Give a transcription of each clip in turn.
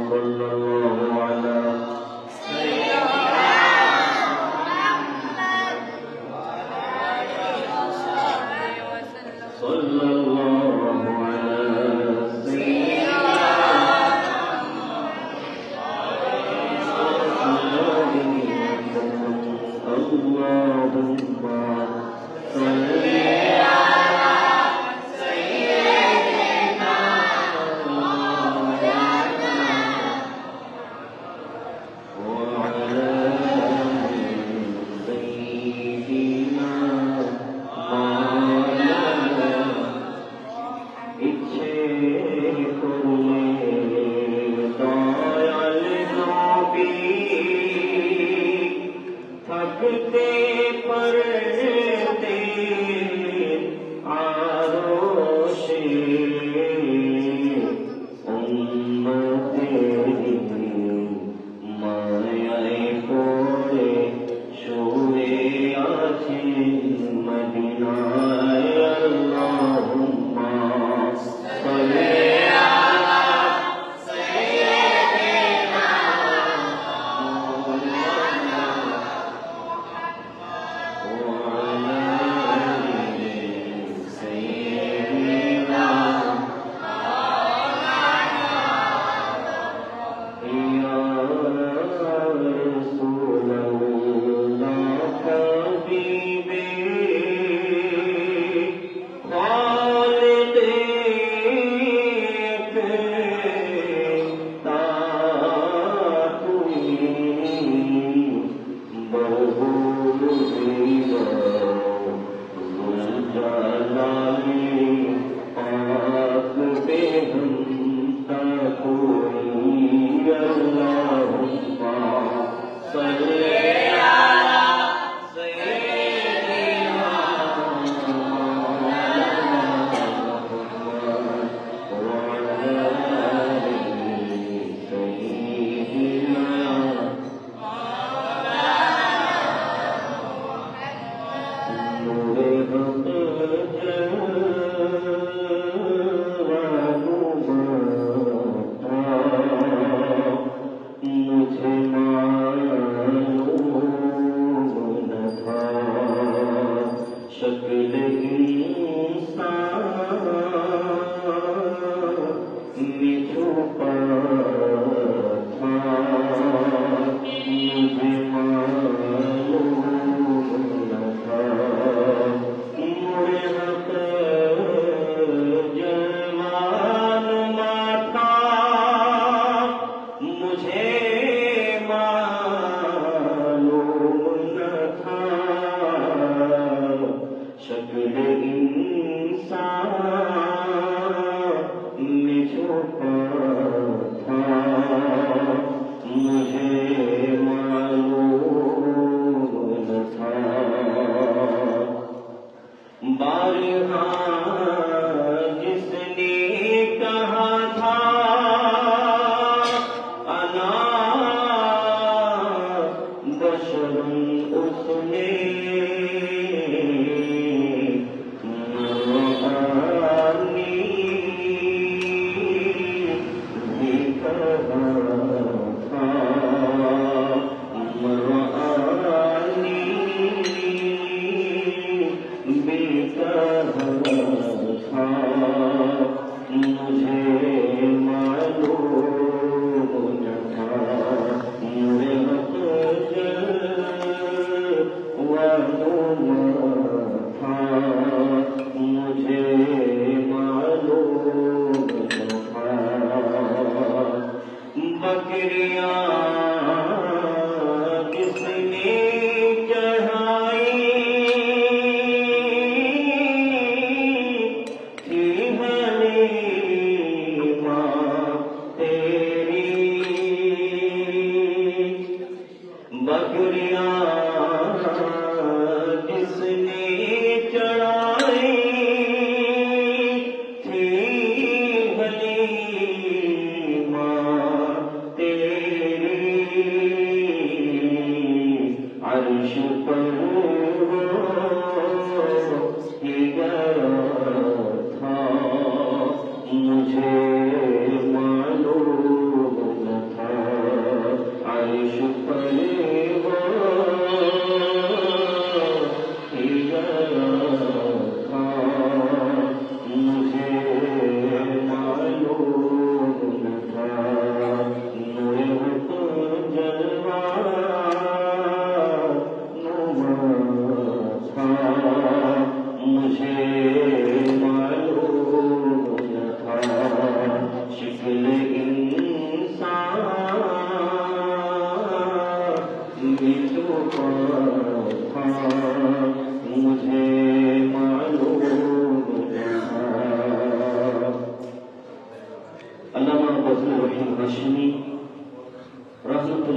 सल्लल्लाहु अलैहि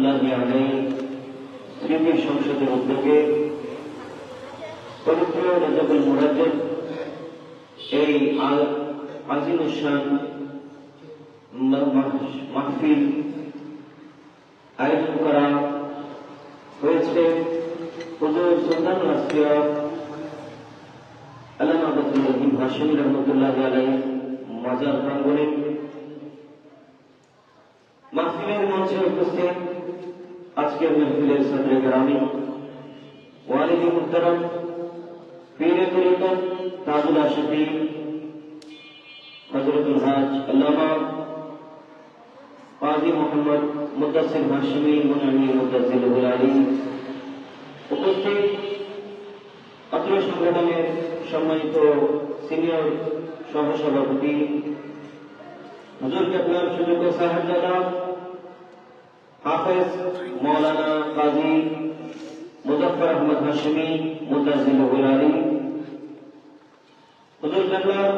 রহমতুল্লাহি আলাইহি স্মৃতি সংসদের উদ্যোগে পবিত্র রজবুল মুরাজ্জব এই আজিমুশান মাহফিল আয়োজন করা হয়েছে হুজুর সুলতান রাষ্ট্রীয় আল্লামা আব্দুল রহিম হাশিমি রহমতুল্লাহি আলাইহি মাজার প্রাঙ্গণে। মাহফিলের মঞ্চে উপস্থিত আজকের মাহফিলের সদরে গ্রামী ওয়ালিদ মুহতারাম পীরে তরিকত তাজুল আশিকিন হযরতুল হাজ আল্লামা কাজী মোহাম্মদ মুদাসসির হাশিমি মুনামি মুদাসসিরুল আলী, উপস্থিত অত্র সংগঠনের সম্মানিত সিনিয়র সহসভাপতি হুজুর কেবলার সুযোগ্য সাহেবজাদা হাফেজ মৌলানা কাজী মুজাফফর আহমদ হাশিমি মুদাসসিরুল আলী, হুজুর কেবলার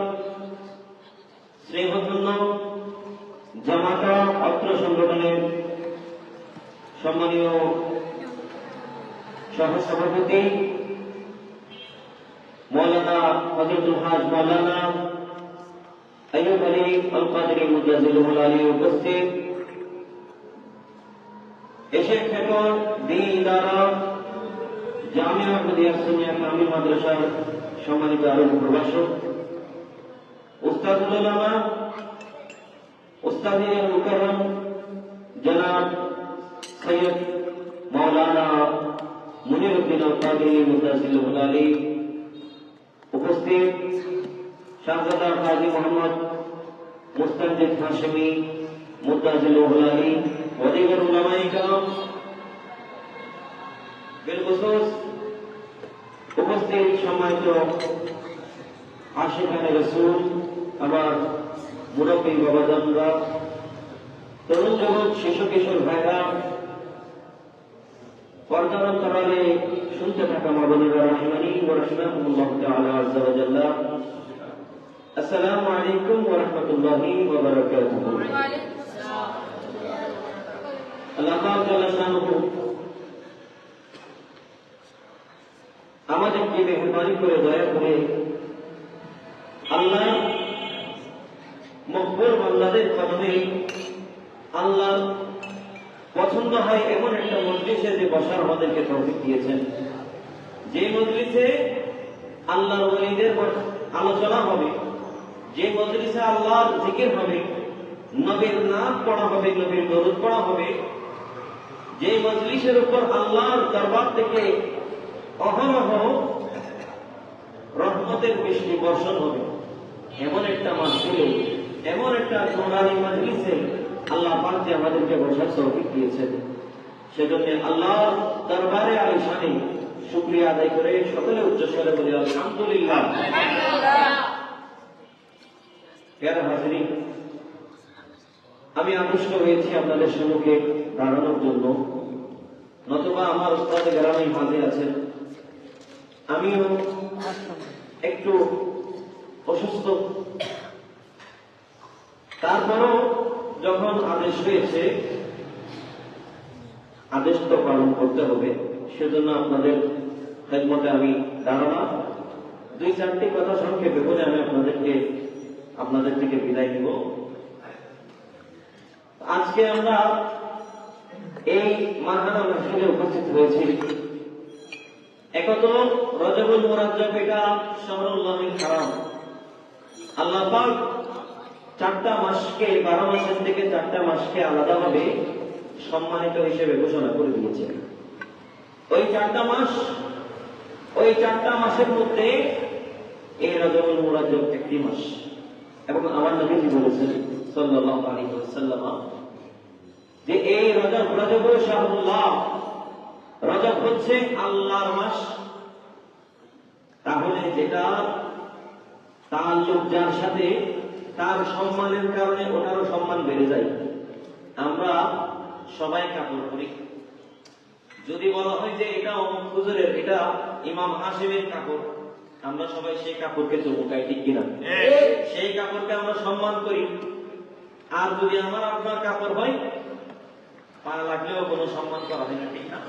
স্নেহধন্য জামাতা অত্র সংগঠনের সম্মানীয় সহসভাপতি মৌলানা হযরতুল হাজ মৌলানা আইয়ুব আলী আল কাদরি মুদাসসিরুল আলী, উপস্থিত এশে খেকর দিনদারা জামিয়া আহমদিয়া সুন্নিয়া কামিল মাদ্রাসার সম্মানিত আরব প্রভাষক উস্তাদুল উলামা উস্তাদিয়াল মুকাররম জনাব সৈয়দ মাওলানা মুনিরউদ্দিন আল কাদরি মুদাসসিরুল আলী, উপস্থিত শাহজাদা কাজী মোহাম্মদ মুস্তানজিদ হাশিমি মুদাসসিরুল আলী, ওয়াদিগার উলামায়ে কেরাম, বিলখুসুস উপস্থিত সম্মানিত আশিকানে রাসূল, আমার মুরব্বী বাবাজানরা, তরুণ যুবক শিশু কিশোর ভাইরা, পর্দার অন্তরালে শুনতে থাকা মা বোনেরা রাহিমানি ওয়া রাহিমাহুমুল্লাহু তাআলা আযজা ওয়া জাল্লা, আসসালামু আলাইকুম ওয়া রাহমাতুল্লাহি ওয়া বারাকাতুহু। আল্লাহ পাক জাল্লা শানুহু আমাদেরকে মেহরবানি করে দয়া করে আল্লাহ মকবুল বান্দাদের কদমে আল্লাহ পছন্দ হয় এমন একটা মজলিসে যে বসার আমাদেরকে তৌফিক দিয়েছেন, যে মজলিসে আল্লাহর ওলিদের আলোচনা হবে, যে মজলিসে আল্লাহর জিকির হবে, নবীর নাম পড়া হবে, নবীর দরুদ পড়া হবে, যে মজলিসের উপর আল্লাহর দরবার থেকে অহরহ রহমতের বৃষ্টি বর্ষণ হবে, এমন একটা মাহফিলে, এমন একটা সোনালী মজলিসে আল্লাহ পাক যে আমাদেরকে বসার তৌফিক দিয়েছেন, সেজন্য আল্লাহর দরবারে আলিশানে শুকরিয়া আদায় করে সকলে উচ্চস্বরে বলি আলহামদুলিল্লাহ। প্রিয় হাজিরিন, আমি আকৃষ্ট হয়েছি আপনাদের সম্মুখে দাঁড়ানোর জন্য, নতুবা আমার উস্তাদ গ্রামে হাজির আছেন, আমিও একটু অসুস্থ, তারপরও যখন আদেশ হয়েছে, আদেশ তো পালন করতে হবে, সেজন্য আপনাদের খেদমতে আমি দাঁড়ালাম। দুই চারটি কথা সংক্ষেপে বলে আমি আপনাদের থেকে বিদায় নিব। আজকে আমরা এই মারহানা মাহফিলে উপস্থিত হয়েছি, একত রজবুল মুরাজ্জব, এটা শাহরুল্লাহিল হারাম। আল্লাহ পাক 4টা মাসকে 12 মাসের থেকে 4টা মাসকে আলাদাভাবে সম্মানিত হিসেবে ঘোষণা করে দিয়েছেন। ওই 4টা মাস, ওই 4টা মাসের মধ্যে এই রজবুল মুরাজ্জব একটি মাস, এবং আমার নবীজি বলেছেন সাল্লাল্লাহু আলাইহি ওয়াসাল্লাম যে এই রজব শাহরুল্লাহ, রজব হচ্ছে আল্লাহর মাস। তাহলে যেটা তাআল্লুক যার সাথে, তার সম্মানের কারণে ওটারও সম্মান বেড়ে যায়। আমরা সবাই কাপড় পরি, যদি বলা হয় যে এটা অমুক হুজুরের, এটা ইমাম হাশিমের কাপড়, আমরা সবাই সেই কাপড়কে চমকাই, ঠিক কিনা? সেই কাপড়কে আমরা সম্মান করি। আর যদি আমার আপনার কাপড় হয়, পা লাগলেও কোনো সম্মান করা হয় না, ঠিক না?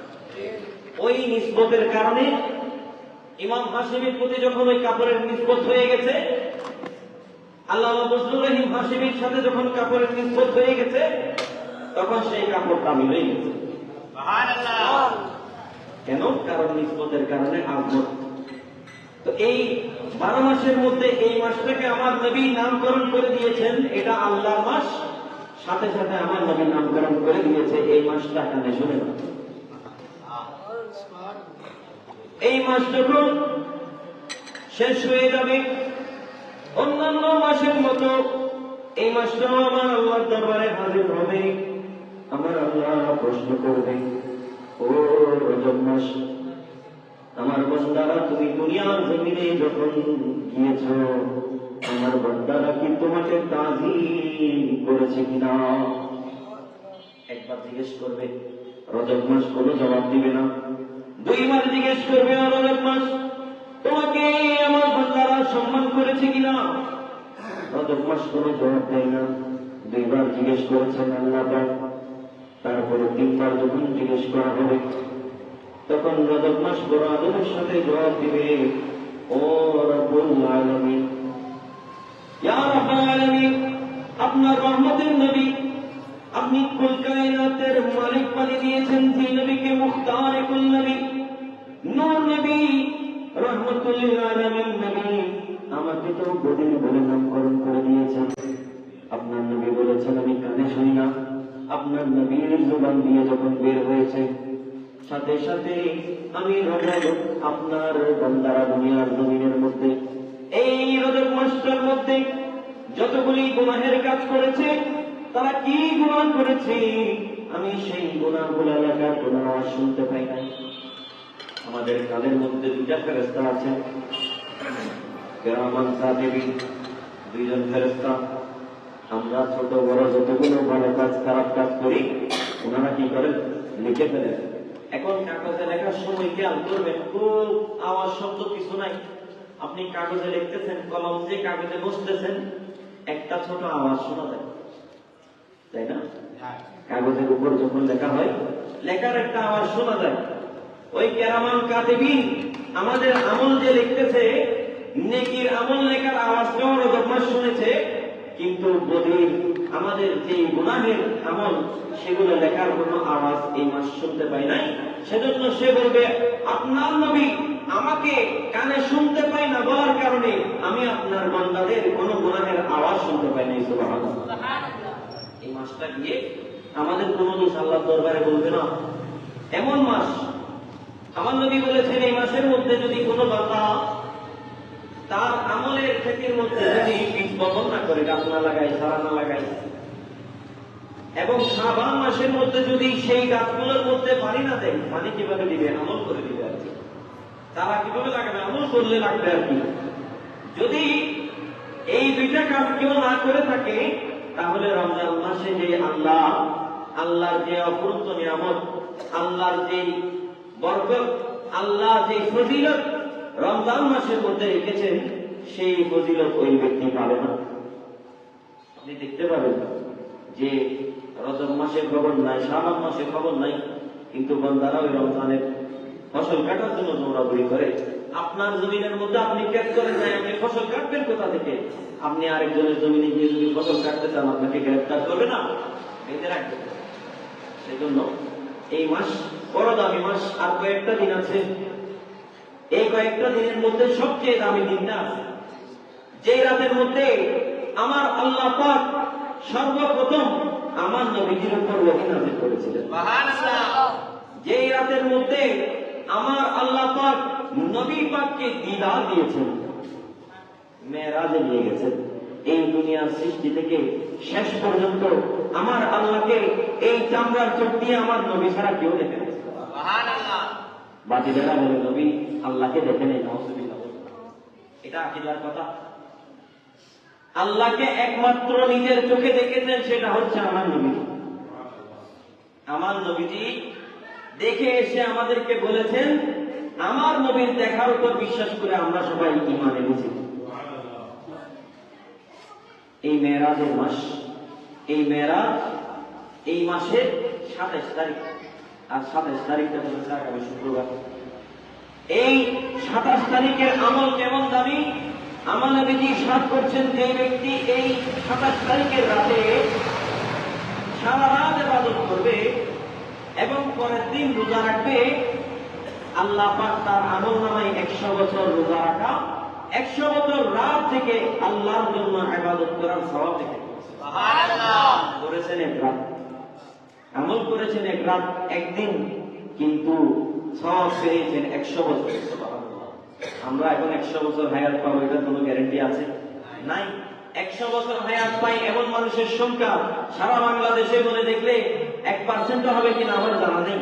ওই নিসবতের কারণে ইমাম হাশিমের প্রতি যখন ওই কাপড়ের নিসবত হয়ে গেছে, আল্লামা ফজলুর রহিম হাশিমের সাথে যখন কাপড়ের নিসবত হয়ে গেছে, তখন সেই কাপড় দামি হয়ে গেছে। সুবহানাল্লাহ। কেন? কারণ নিসবতের কারণে আজমত। তো এই 12 মাসের মধ্যে এই মাসটাকে আমার নবী নামকরণ করে দিয়েছেন, এটা আল্লাহর মাস, সাথে সাথে আমার নবী নামকরণ করে দিয়েছে এই মাসটা। কানে শুনে না, এই মাস যখন শেষ হয়ে যাবে, অন্যান্য মাসের মতো এই মাসটাও আমার আল্লাহর দরবারে হাজির হবে। আমার আল্লাহ প্রশ্ন করবে, ও রজব মাস, আমার বান্দারা তুমি দুনিয়ার জমিনে যখন গিয়েছ, আমার বান্দারা কি তোমাকে তাজিম করেছে কিনা? একবার জিজ্ঞেস করবে, রজব মাস কোনো জবাব দিবে না। 2 বার জিজ্ঞেস করবে, রজব মাস তোমাকে আমার বান্দারা সম্মান করেছে কিনা? রজব মাস কোনো জবাব দেয় না। 2 বার জিজ্ঞেস করেছেন আল্লাহ পাক। তারপরে 3 বার যখন জিজ্ঞেস করা হবে, তখন রজব মাস বড় আদরের সাথে জবাব দিবে, ও রব্বুল আলামিন, ইয়া রাব্বুল আলামিন, আপনার রহমতের নবী, আপনি কুল কায়নাতের মালিক বানিয়ে দিয়েছেন, যে নবীকে মুখতারে কুল নবী, নূর নবী, রহমতুল আলামিন নবী, আমাকে তো বদির বলে নামকরণ করে দিয়েছেন। আপনার নবী বলেছেন আমি কানে শুনি না। আপনার নবীর জবান দিয়ে যখন বের হয়েছে, সাথে সাথে আমি রজব আপনার বান্দারা দুনিয়ার জমিনের মধ্যে এই রজব মাসটার মধ্যে যতগুলি গুনাহের কাজ করেছে, তারা কি গুনাহ করেছে, আমি সেই গুনাহগুলো লেখার কোনো আওয়াজ শুনতে পাই নাই। আমাদের কানের মধ্যে 2টা ফেরেশতা আছে, কিরামান কাতিবিন, 2 জন ফেরেশতা। আমরা ছোট বড় যতগুলো ভালো কাজ খারাপ কাজ করি, ওনারা কি করেন? লিখে ফেলেন। এখন কাগজে লেখার সময় খেয়াল করবেন, খুব আওয়াজ শব্দ কিছু নাই। আপনি কাগজে লিখতেছেন, কলম যে কাগজে বসতেছেন, একটা ছোট আওয়াজ শোনা যায়, তাই না? কাগজের উপর যখন লেখা হয়, লেখার একটা আওয়াজ শোনা যায়। ওই কিরামান কাতিবিন আমাদের আমল যে লিখতেছে, নেকির আমল লেখার আওয়াজটাও রজব মাস শুনেছে, কিন্তু বদির আমাদের যে গুনাহের আমল, সেগুলো লেখার কোনো আওয়াজ এই মাস শুনতে পাই নাই। সেজন্য সে বলবে, আপনার নবী আমাকে কানে শুনতে পাই না বলার কারণে আমি আপনার বান্দাদের কোনো গুনাহের আওয়াজ শুনতে পাই নাই। সুবহানাল্লাহ। এই মাসটা গিয়ে আমাদের কোনো দোষ আল্লাহর দরবারে বলবে না, এমন মাস। আমার নবী বলেছেন, এই মাসের মধ্যে যদি কোনো বান্দা তার আমলের ক্ষেত্রের মধ্যে যদি বীজ বপন না করে, গাছ না লাগায়, চারা না লাগায়, এবং শাবান মাসের মধ্যে যদি সেই গাছগুলোর মধ্যে পানি না দেয়, পানি কিভাবে দিবে? আমল করে দিবে আর কি। চারা কিভাবে লাগাবে? আমল করলে লাগবে আর কি। যদি এই 2টা কাজ কেউ না করে থাকে, তাহলে রমজান মাসে যে আল্লাহর যে অপূর্ব নিয়ামত, আল্লাহর যে বরকত, আল্লাহ যে ফজিলত রমজান মাসের মধ্যে রেখেছেন, সেই ফজিলত ওই ব্যক্তি পাবে না। আপনি দেখতে পাবেন যে রজব মাসে খবর নাই, শাবান মাসে খবর নাই, কিন্তু বান্দারা ওই রমজানের ফসল কাটার জন্য দৌড়াদৌড়ি করে। আপনার জমিনের মধ্যে আপনি ক্ষেত করে যায়, আপনি ফসল কাটবেন কোথা থেকে? আপনি আরেকজনের জমিনে গিয়ে যদি ফসল কাটতে চান, আপনাকে গ্রেফতার করবে না, বেঁধে রাখবে। সেই জন্য এই মাস বড় দামি মাস। আর কয়েকটা দিন আছে, এই কয়েকটা দিনের মধ্যে সবচেয়ে দামি দিনটা আছে, যে রাতের মধ্যে আমার আল্লাহ পাক সর্বপ্রথম আমার নবীজির উপর ওহী নাযিল করেছিলেন। সুবহানাল্লাহ। যে রাতের মধ্যে আমার আল্লাহ পাক নবী পাককে দিদার দিয়েছেন, মেরাজে নিয়ে গেছেন। এই দুনিয়ার সৃষ্টি থেকে শেষ পর্যন্ত আমার আল্লাহকে এই চামড়ার চোখ দিয়ে আমার নবী ছাড়া কেউ দেখে না। সুবহানাল্লাহ। বাতিলেরা বলে নবী আল্লাহকে দেখে নেই, নাউযুবিল্লাহ। এটা আকীদার কথা। আল্লাহকে একমাত্র নিজের চোখে দেখেছেন, সেটা হচ্ছে আমার নবী। আমার নবীজি দেখে এসে আমাদেরকে বলেছেন, আমার নবীর দেখার উপর বিশ্বাস করে আমরা সবাই ঈমান এনেছি। এই মেরাজের মাস, এই মেরাজ এই মাসের 27 তারিখ, আর 27 তারিখটা হচ্ছে আগামী শুক্রবার। এই 27 তারিখের আমল কেমন দামি, আমার নবীজি ইরশাদ করছেন যে ব্যক্তি এই 27 তারিখের রাতে সারা রাত ইবাদত করবে এবং পরের দিন রোজা রাখবে, আল্লাহ পাক তার আমল নামায় 100 বছর রোজা রাখা, 100 বছর রাত থেকে আল্লাহর জন্য ইবাদত করার সওয়াব দেখে। সুবহানাল্লাহ। করেছেন এক রাত, আমল করেছেন এক রাত একদিন, কিন্তু সওয়াব পেয়েছেন 100 বছর। সুবহানাল্লাহ। আমরা এখন 100 বছর হায়াত পাবো, এটার কোনো গ্যারান্টি আছে? নাই। 100 বছর হায়াত পাই এমন মানুষের সংখ্যা সারা বাংলাদেশে বলে দেখলে 1% হবে কিনা আমার জানা নেই।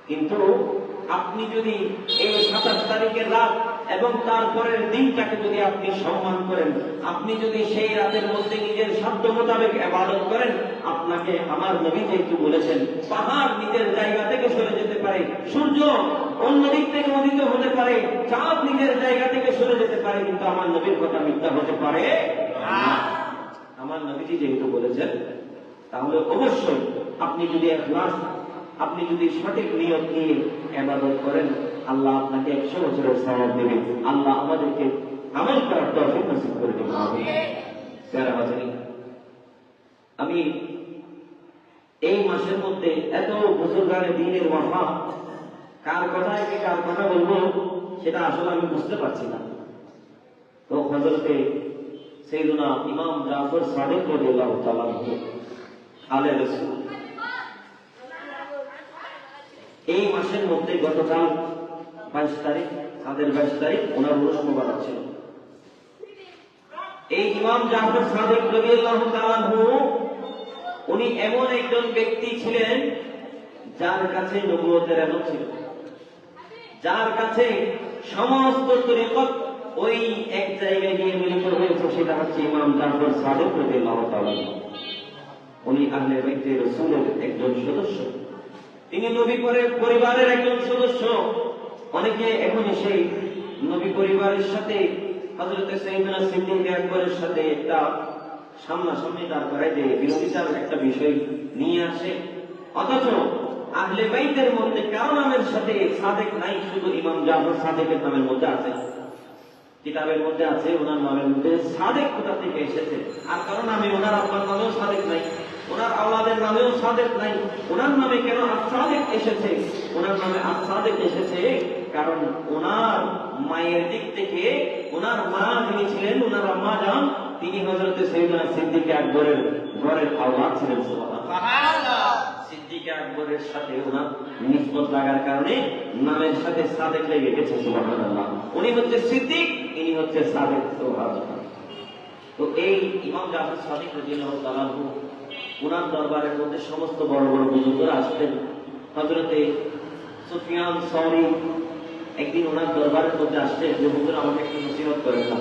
কিন্তু আপনি যদি এই 27 তারিখের রাত এবং তারপরের দিনটাকে যদি আপনি সম্মান করেন, আপনি যদি সেই রাতের মধ্যে নিজের সাধ্য মোতাবেক ইবাদত করেন, আপনাকে আমার নবী যেহেতু বলেছেন পাহাড় নিজের জায়গা থেকে সরে যেতে পারে, সূর্য অন্য দিক থেকে উদিত হতে পারে, চাঁদ নিজের জায়গা থেকে সরে যেতে পারে, কিন্তু আমার নবীর কথা মিথ্যা হতে পারে না। আমার নবীজি যেহেতু বলেছেন, তাহলে অবশ্যই আপনি যদি ইখলাস, আপনি যদি সঠিক নিয়ত নিয়ে ইবাদত করেন, আল্লাহ আপনাকে 100 বছরের সওয়াব দেবেন। আল্লাহ আমাদেরকে আমল করার তৌফিক নসিব করে দিন। আমিন। প্যারা হাজারি, আমি এই মাসের মধ্যে এত বুজুর্গানে দ্বীনের ওয়াফা, কার কথায় কি কার কথা বলবো সেটা আসলে আমি বুঝতে পারছি না। তো হযরতে সাইয়েদুনা ইমাম জাফর সাদিক রাদিয়াল্লাহু তাআলা আলে রাসূল এই মাসের মধ্যে গতকাল 22 তারিখ, তাদের 22 তারিখ ওনার উরুস মুবারক ছিল। এই ইমাম জাফর সাদিক রাদিয়াল্লাহু তাআলা উনি এমন একজন ব্যক্তি ছিলেন যার কাছে নবুয়তের এলম ছিল, যার কাছে সমস্ত তরিকত ওই এক জায়গায় গিয়ে মিলিত হয়েছে, সেটা হচ্ছে ইমাম জাফর সাদিক রাদিয়াল্লাহু তাআলা। উনি আহলে বাইতে রাসূলের একজন সদস্য, তিনি নবী পরিবারের একজন সদস্য। অনেকে এখন সেই নবী পরিবারের সাথে হযরত সাইয়েদনা সিদ্দিক আকবরের সাথে একটা সামনাসামনি দাঁড় করায় যে বিরোধিতার একটা বিষয় নিয়ে আসে, অথচ আহলে বাইতের মধ্যে কারো নামের সাথে সাদেক নাই, শুধু ইমাম জাফর সাদেকের নামের মধ্যে আছে, কিতাবের মধ্যে আছে ওনার নামের মধ্যে সাদেক কোথা থেকে এসেছে। আর কারো নামে ওনার আব্বার নামেও সাদেক নাই, ওনার আওলাদের নামেও সাদেক নাই। ওনার নামে কেন আস-সাদেক এসেছে? ওনার নামে আস-সাদেক এসেছে কারণ ওনার মায়ের দিক থেকে ওনার মা যিনি ছিলেন, ওনার আম্মা জান, তিনি হযরত সাইয়েদনা সিদ্দিক আকবরের ঘরের আওলাদ ছিলেন। সুবহানাল্লাহ। সিদ্দিক আকবরের সাথে ওনার নিসবত লাগার কারণে নামের সাথে সাদেক লেগে গেছে। সুবহানাল্লাহ। উনি হচ্ছে সিদ্দিক, ইনি হচ্ছে সাদেক। সুবহানাল্লাহ। তো এই ইমাম জাফর সাদিক রাদিয়াল্লাহু তাআলা ওনার দরবারের মধ্যে সমস্ত বড় বড় বুজুর্গরা আসতেন। হযরতে সুফিয়ান সাওরি একদিন ওনার দরবারের মধ্যে আসতেন যে হুজুর আমাকে একটু নসিহত করেন না।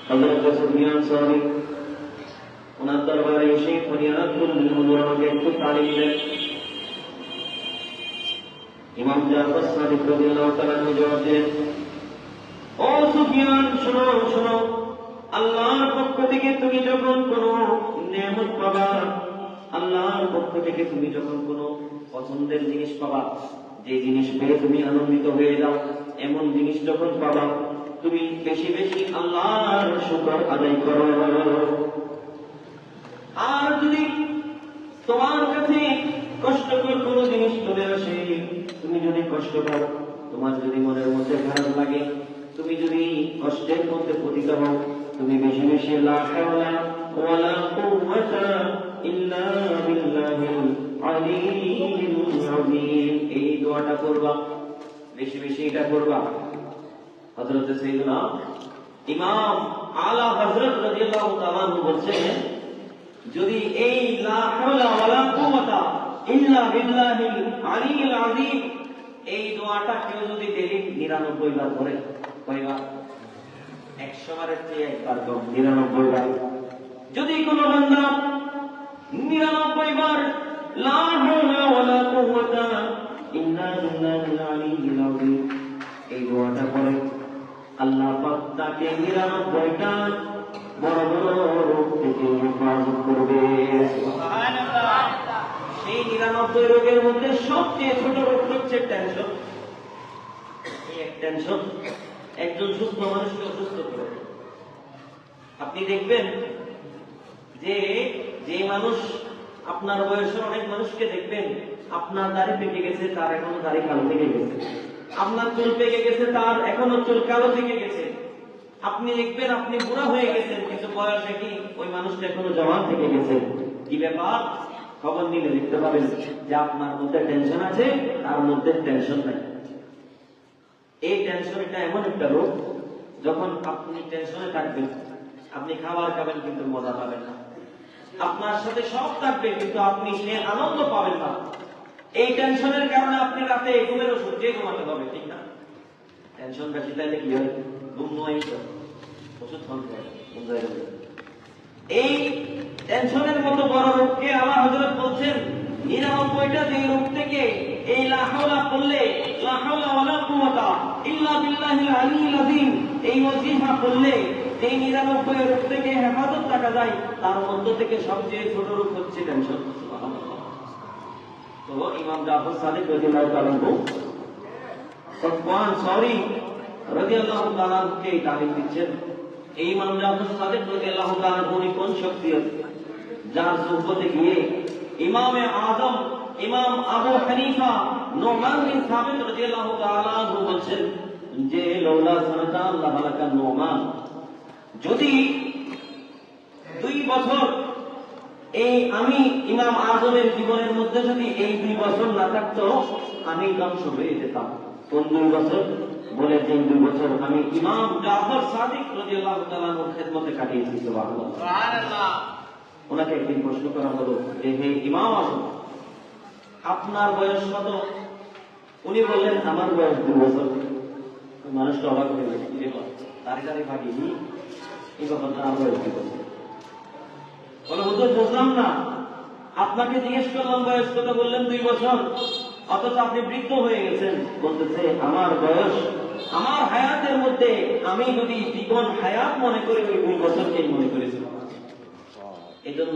হযরতে সুফিয়ান সাওরি ওনার দরবারে এসে ফরিয়াদ করলেন, হুজুর আমাকে একটু তালিম দেন। ইমাম জাফর সাদিক রাদিয়াল্লাহু তাআলা জবাব দেন, ও সুফিয়ান শোনো শোনো, আল্লাহর পক্ষ থেকে তুমি যখন কোনো নেয়ামত পাবা, আল্লাহর পক্ষ থেকে তুমি যখন কোনো পছন্দের জিনিস পাবা, যে জিনিস পেয়ে তুমি আনন্দিত হয়ে যাও, এমন জিনিস যখন পাবা, তুমি বেশি বেশি আল্লাহর শুকর আদায় করো। আর যদি তোমার কাছে কষ্টকর কোনো জিনিস চলে আসে, তুমি যদি কষ্ট পাও, তোমার যদি মনের মধ্যে খারাপ লাগে, তুমি যদি কষ্টের মধ্যে পতিত হও, তুমি বেশি বেশি লা হাওলা ওয়ালা কুওয়াতা ইল্লা বিল্লাহিল আলিয়্যিল আযীম, এই দোয়াটা করবা, বেশি বেশি এটা করবা। হযরত সাইয়েদনা ইমাম আলা হযরত রাদিয়াল্লাহু তাআলা বলছেন, যদি এই লা হাওলা ওয়ালা কুওয়াতা ইল্লা বিল্লাহিল আলিয়্যিল আযীম এই দোয়াটা কেউ যদি ডেইলি 99 বার করে, কয়বার? 100 বারের চেয়ে একবার কম, 99 বার। যদি কোনো বান্দা 99 বার লা হাওলা ওয়ালা কুওয়াতা ইল্লা বিল্লাহিল আলিয়্যিল আযীম এই দোয়াটা পড়ে, আল্লাহ পাক তাকে 99টা বড় বড় রোগ থেকে হেফাজত করবে। সেই 99 রোগের মধ্যে সবচেয়ে ছোট রোগ হচ্ছে টেনশন। এই টেনশন একজন সুস্থ মানুষকে অসুস্থ করে। আপনি দেখবেন যে যে মানুষ আপনার বয়সের অনেক মানুষকে দেখবেন, আপনার দাড়ি পেকে গেছে, তার এখনো দাড়ি কালো থেকে গেছে। আপনার চুল পেকে গেছে, তার এখনো চুল কালো থেকে গেছে। আপনি দেখবেন আপনি বুড়া হয়ে গেছেন, কিন্তু বয়সে কি ওই মানুষটা এখনো জওয়ান থেকে গেছে। কি ব্যাপার? খবর নিলে দেখতে পাবেন যে আপনার মধ্যে টেনশন আছে, তার মধ্যে টেনশন নাই। এই টেনশন এটা এমন একটা রোগ, যখন আপনি টেনশনে থাকবেন, আপনি খাবার খাবেন কিন্তু মজা পাবেন না। আপনার সাথে সব থাকবে কিন্তু আপনি সে আনন্দ পাবেন না। এই টেনশনের কারণে আপনি রাতে ঘুমের ওষুধ দিয়ে ঘুমাতে হবে, ঠিক না? টেনশন বেশি তাইলে কি হয়? ঘুম নয়, ওষুধ খান করে। এই টেনশনের মতো বড় রোগকে আল্লাহ হযরত বলছেন 99টা যে রোগ থেকে এই লা হাওলা পড়লে, লা হাওলা ওয়ালা কুওয়াতা ইল্লা বিল্লাহিল আলিয়্যিল আযীম, এই ওয়াজিফা পড়লে এই 99 রোগ থেকে হেফাজত রাখা যায়। তার মধ্য থেকে সবচেয়ে ছোট রোগ হচ্ছে টেনশন। সুবহানাল্লাহ। তো ইমাম জাফর সাদিক রাদিয়াল্লাহু তাআলা সফওয়ান সরি রাদিয়াল্লাহু তাআলা কে তালিম দিচ্ছেন। এই ইমাম জাফর সাদিক রাদিয়াল্লাহু তাআলা কোন শখসিয়ত, যার সুহবতে গিয়ে ইমামে আযম ইমাম আবু হানিফা নুমান বিন সাবিত রাদিয়াল্লাহু তাআলা বলেছেন যে লাউলা সানাতা আল্লাহ লাকা নুমান, যদি 2 বছর এই আমি ইমাম আযমের জীবনের মধ্যে যদি এই 2 বছর না থাকতো, আমি ধ্বংস হয়ে যেতাম। কোন 2 বছর? বলে যে 2 বছর আমি ইমাম জাফর সাদিক রাদিয়াল্লাহু তাআলা এর খেদমতে কাটিয়েছি। সুবহানাল্লাহ, সুবহানাল্লাহ। ওনাকে একদিন প্রশ্ন করা হলো যে হে ইমাম আযম, আপনার বয়স কত? উনি বললেন আমার বয়স 2 বছর। মানুষটা অবাক হয়ে গেছে, কি ব্যাপার, দাঁড়িয়ে ভাগিনি, এই ব্যাপারটা আমার বয়স 2 বছর। বলে হুজুর বুঝলাম না, আপনাকে জিজ্ঞেস করলাম বয়স কত, বললেন 2 বছর, অথচ আপনি বৃদ্ধ হয়ে গেছেন। বলতেছে আমার বয়স আমার হায়াতের মধ্যে আমি যদি জীবন হায়াত মনে করি, ওই 2 বছরকেই মনে করেছি। এই জন্য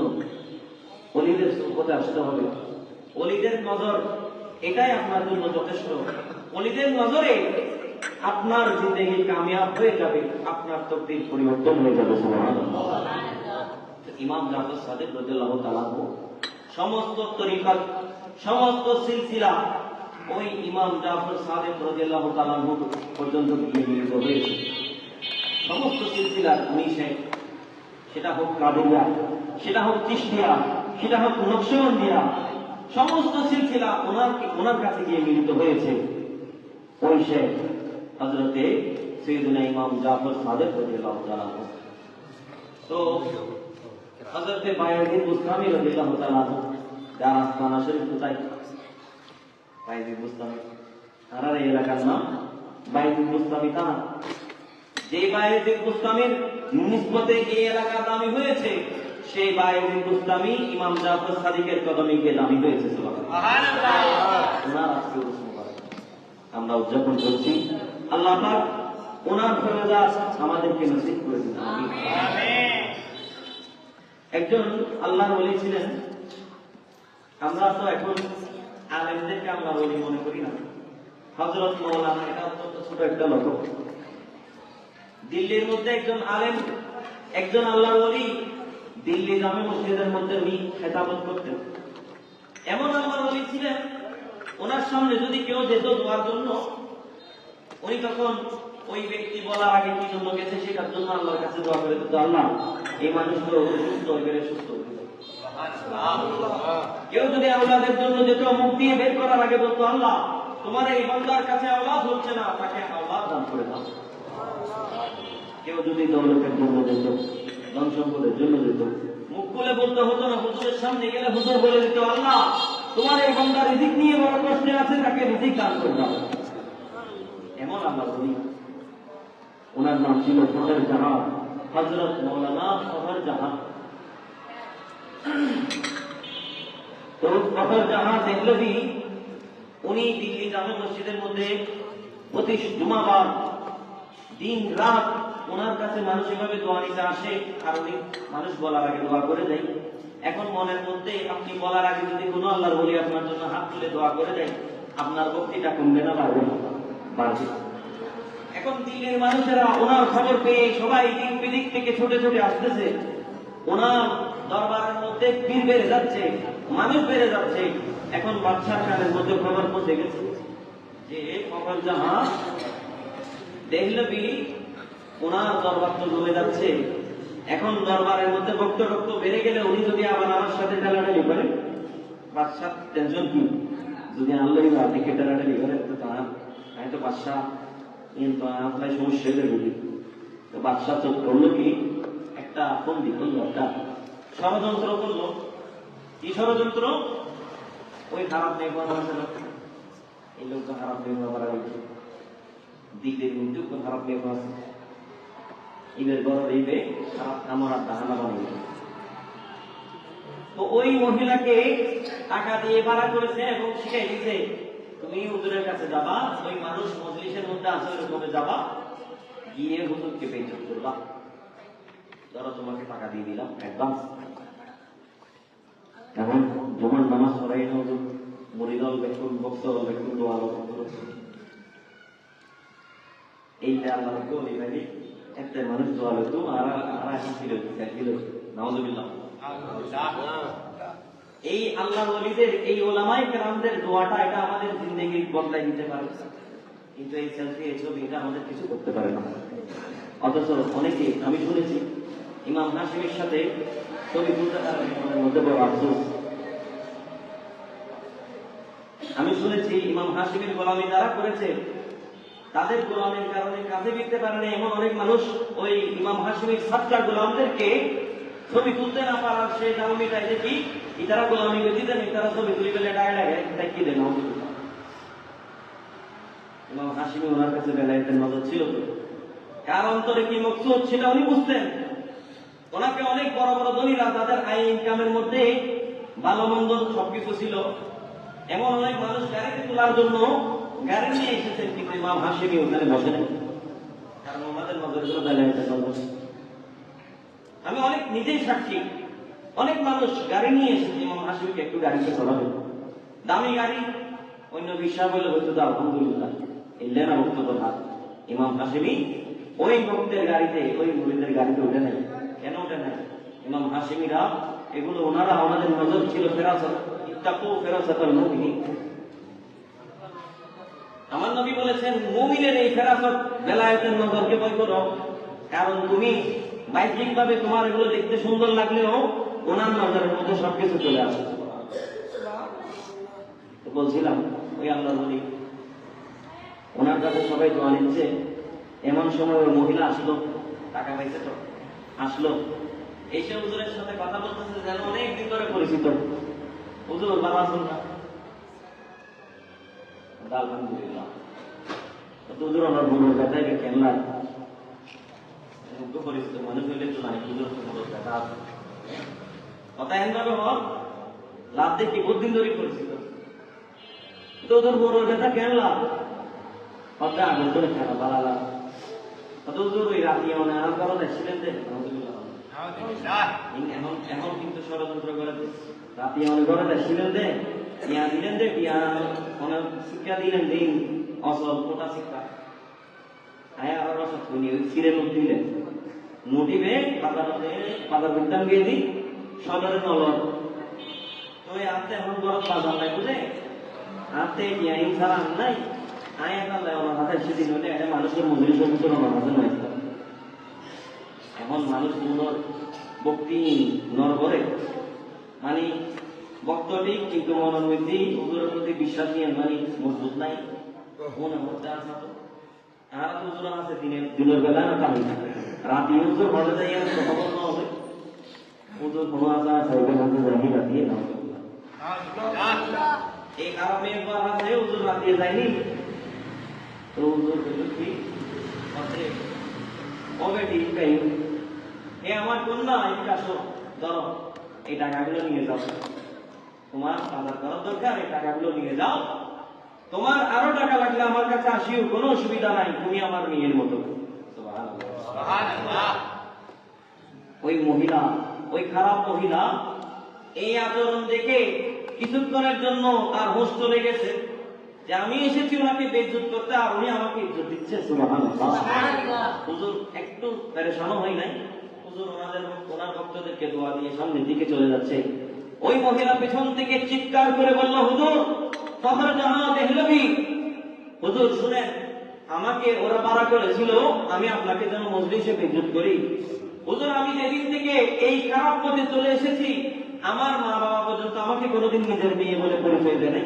ওলিদের সুহবতে আসতে হবে। ওলিদের নজর এটাই আপনার জন্য যথেষ্ট। ওলিদের নজরে আপনার জিন্দেগি কামিয়াব হয়ে যাবে, আপনার তকদীর পরিবর্তন হয়ে যাবে। সুবহানাল্লাহ। ইমাম জাফর সাদিক রাদিয়াল্লাহু তাআলা সমস্ত তরিকত, সমস্ত সিলসিলা ওই ইমাম জাফর সাদিক রাদিয়াল্লাহু তাআলা পর্যন্ত গিয়ে মিলিত হয়েছে। সমস্ত সিলসিলা উনি শেখ, সেটা হোক কাদেরিয়া, সেটা হোক চিশতিয়া, সেটা হোক নকশবন্দিয়া, সমস্ত সিলসিলা ওনার কাছে গিয়ে মিলিত হয়েছে। ওই শেখ হযরতে সাইয়েদুনা ইমাম জাফর সাদিক রাদিয়াল্লাহু তাআলা। তো হযরতে বায়াজিদ বুস্তামি রাদিয়াল্লাহু তাআলা, যার আস্তানা শরীফ কোথায়? বায়াজিদ বুস্তামি, তার এই এলাকার নাম বায়াজিদ বুস্তামি। তা যে বায়াজিদ বুস্তামির নিসবতে এই এলাকা দামি হয়েছে, সেই বায়াজিদ বুস্তামি ইমাম জাফর সাদিকের কদমে গিয়ে দামি হয়েছে। সুবহানাল্লাহ। ওনার আজকে উরুস মুবারক আমরা উদযাপন করছি। আল্লাহ পাক ওনার ফরজাত আমাদেরকে নসিব করে দিন, আমিন। একজন আল্লাহর ওলি ছিলেন। আমরা তো এখন আলেমদেরকে আল্লাহর ওলি মনে করি না। হযরত মাওলানা, এটা অত্যন্ত ছোট একটা লোক। দিল্লির মধ্যে একজন আলেম, একজন আল্লাহর ওলি, দিল্লি জামে মসজিদের মধ্যে উনি খেতাবত করতেন। এমন আল্লাহর ওলি ছিলেন, ওনার সামনে যদি কেউ যেত দোয়ার জন্য, উনি তখন ওই ব্যক্তি বলার আগে কি জন্য গেছে সেটার জন্য আল্লাহর কাছে দোয়া করে দিত, আল্লাহ এই মানুষগুলো সুস্থ হয়ে গেলে সুস্থ হয়ে গেল। কেউ যদি আওলাদের জন্য যেত, মুখ দিয়ে বের করার আগে বলতো, আল্লাহ তোমার এই বান্দার কাছে আওলাদ হচ্ছে না, তাকে আওলাদ দান করে দাও। কেউ যদি দৌলতের জন্য যেত, ধন সম্পদের জন্য যেত, মুখ খুলে বলতে হতো না, হুজুরের সামনে গেলে হুজুর বলে দিত, আল্লাহ তোমার এই বান্দা রিজিক নিয়ে বড় কষ্টে আছে, তাকে রিজিক দান করে দাও। এমন আল্লাহ বলি। ওনার নাম ছিল ফখর জাহান, হযরত মাওলানা ফখর জাহান। তো ফখর জাহান দেখলেবি উনি দিল্লি জামে মসজিদের মধ্যে প্রতি জুমাবার দিন রাত ওনার কাছে মানুষ এভাবে দোয়া নিতে আসে, আর উনি মানুষ বলার আগে দোয়া করে দেয়। এখন মনের মধ্যে আপনি বলার আগে যদি কোনো আল্লাহর ওলি আপনার জন্য হাত তুলে দোয়া করে দেয়, আপনার ভক্তিটা কমবে না বাড়বে না? বাড়বে। এখন দিনের মানুষেরা ওনার খবর পেয়ে সবাই দিক বিদিক থেকে ছোটে ছোটে আসতেছে, ওনার দরবারের মধ্যে ভিড় বেড়ে যাচ্ছে, মানুষ বেড়ে যাচ্ছে। এখন বাদশার কানের মধ্যে খবর পৌঁছে গেছে যে খবর যাহা দেখলবি ওনার দরবার তো জমে যাচ্ছে। এখন দরবারের মধ্যে বক্তব্য বেড়ে গেলে উনি যদি আবার আমার সাথে টানাটানি করেন, বাদশার টেনশন কি? যদি আল্লাহ দিকে টানাটানি করেন তো তার আমি তো বাদশাহ কিন্তু আপনার সমস্যা হয়ে গেলি। তো বাদশাহ তো করলো কি, একটা ফন্দি করলো, একটা ষড়যন্ত্র করলো। কি ষড়যন্ত্র? ওই খারাপ নেই এই লোক তো খারাপ নেই দিকে কিন্তু খারাপ নেই আছে ঈদের বড় দিবে খারাপ আমার দাহানা বানিয়ে। তো ওই মহিলাকে টাকা দিয়ে ভাড়া করেছে এবং শিখাই দিয়েছে, তুমি হুজুরের কাছে যাবা, ওই মানুষ মজলিসের মধ্যে আছে ওইরকমে যাবা, গিয়ে হুজুরকে বেইজ্জত করবা। ধরো তোমাকে টাকা দিয়ে দিলাম অ্যাডভান্স, এখন জমান নামাজ পড়াই না হুজুর, মরিদল বেকুন ভক্ত বেকুন দোয়া এইটা আল্লাহ ওই ভাই একটা মানুষ দোয়া বেকুন আর এখন ছিল নাউজুবিল্লাহ। এই আল্লাহ ওলিদের এই ওলামায়ে কেরামদের দোয়াটা এটা আমাদের জিন্দেগি বদলাই দিতে পারে, কিন্তু এই সেলফি এই ছবি এটা আমাদের কিছু করতে পারে না। অথচ অনেকে আমি শুনেছি ইমাম হাশিমের সাথে ছবি তুলতে পারে মনের মধ্যে বড় আফসোস। আমি শুনেছি ইমাম হাশিমের গোলামি যারা করেছে তাদের গোলামের কারণে কাজে বিকতে পারে না এমন অনেক মানুষ ওই ইমাম হাশিমের সাতটা গোলামদেরকে ছবি তুলতে না পারার সেই দামিটাই দেখি ইতারা গোলামি দিতেন, ইতারা ছবি তুলি পেলে ডায় লাগে তাই কি দেন। ইমাম হাশিমি ওনার কাছে বেলায়েতের নজর ছিল তো, কার অন্তরে কি মকসুদ ছিল উনি বুঝতেন। ওনাকে অনেক বড় বড় ধনীরা তাদের আয় ইনকামের মধ্যে ভালো মন্দ সবকিছু ছিল, এমন অনেক মানুষ গাড়িতে তোলার জন্য গাড়ি নিয়ে এসেছেন, কিন্তু ইমাম হাশিমি ওখানে বসে নেন, কারণ ওনাদের নজর ছিল বেলায়েতের নজর। আমি অনেক নিজেই সাক্ষী, অনেক মানুষ গাড়ি নিয়ে এসেছে ইমাম হাশিমিকে একটু গাড়িতে চড়াবে, দামি গাড়ি, অন্য বিশ্বাস বলে হয়তো তো আলহামদুলিল্লাহ এলে না বক্তব্য হাত। ইমাম হাশিমি ওই ভক্তের গাড়িতে ওই মুরিদের গাড়িতে উঠে নেয়। কেন উঠে নেয়? ইমাম হাশিমিরা এগুলো ওনারা আমাদের নজর ছিল ফেরাসত, ইত্তাকু ফেরাসাতাল মুমিনিন। আমার নবী বলেছেন মুমিনের এই ফেরাসত বেলায়েতের নজরকে ভয় করো, কারণ তুমি বাহ্যিক ভাবে তোমার এগুলো দেখতে সুন্দর লাগলেও ওনার নজরের মধ্যে সবকিছু চলে আসে। বলছিলাম ওই আল্লাহ বলি ওনার কাছে সবাই দোয়া নিচ্ছে, এমন সময় ওই মহিলা আসলো, টাকা পাইছে তো আসলো, এসে হুজুরের সাথে কথা বলতেছে যেন অনেক দিন ধরে পরিচিত। হুজুর ভালো আছেন না? আলহামদুলিল্লাহ। হুজুর আমার বোনের ব্যথায় কেনলা পরিচিত মানুষ হইলে তো নাই, হুজুর ব্যথা আছে কথা এন ভাবে হল লাভ দেখি বহুত দিন ধরে পরিচিত। তোদের বড় ব্যথা কেন লাভ কথা আগুন করে খেলা ভালো লাভ হুজুর ওই রাতি মানে আর কারো অ্যাক্সিডেন্ট এখন কিন্তু ষড়যন্ত্র করে রাতি অনেক বড় অ্যাক্সিডেন্ট দেয়, টিয়া দিলেন দে টিয়া অনেক শিক্ষা দিলেন দিন অসল কোটা শিক্ষা আয় আবার অসৎ সিরে নোট দিলেন মোটিভে বাজার বিদ্যান গিয়ে দিই সদরে নলর তো আনতে এখন বড় বাজার নাই বুঝে আনতে টিয়া ছাড়া আন নাই আয় আল্লাহ আমার হাতে সেদিন হলে এটা মানুষের মজুরি সমস্ত আমার হাতে নয়। এখন মানুষ মনোর ভক্তি নরবরে মানে বক্ত ঠিক কিন্তু মনের মধ্যে হুজুরের প্রতি বিশ্বাস নিয়ে মানে মজবুত নাই, মনের মধ্যে আসা তো আর হুজুর আছে দিনের বেলা না পানি রাতি হুজুর হলে যাই কথা বলতে হবে হুজুর কোনো আসা সাইকেল হাতে যায়নি রাতিয়ে না এই কারণে একবার আছে হুজুর রাতিয়ে যায়নি তো হুজুর কি আছে কবে ঠিক তাই এ আমার কন্যা এটা আসো ধরো এই টাকাগুলো নিয়ে যাও, তোমার বাজার করার দরকার, এই টাকাগুলো নিয়ে যাও, তোমার আরো টাকা লাগলে আমার কাছে আসিও, কোনো অসুবিধা নাই, তুমি আমার মেয়ের মতো। ওই মহিলা, ওই খারাপ মহিলা এই আচরণ দেখে কিছুক্ষণের জন্য তার হোশ চলে গেছে যে আমি এসেছি ওনাকে বেইজ্জত করতে, আর উনি আমাকে ইজ্জত দিচ্ছে। সুবহানাল্লাহ। হুজুর একটু পেরেশান হয় নাই। হুজুর ওনার ভক্তদেরকে দোয়া দিয়ে সামনের দিকে চলে যাচ্ছে। ওই মহিলা পেছন থেকে চিৎকার করে বলল, হুজুর ফখর জাহান দেহলভি, হুজুর শুনেন, আমাকে ওরা পাড়া করেছিল আমি আপনাকে যেন মজলিসে বেইজ্জত করি। হুজুর আমি যেদিন থেকে এই খারাপ পথে চলে এসেছি, আমার মা বাবা পর্যন্ত আমাকে কোনোদিন নিজের মেয়ে বলে পরিচয় দেয় নাই।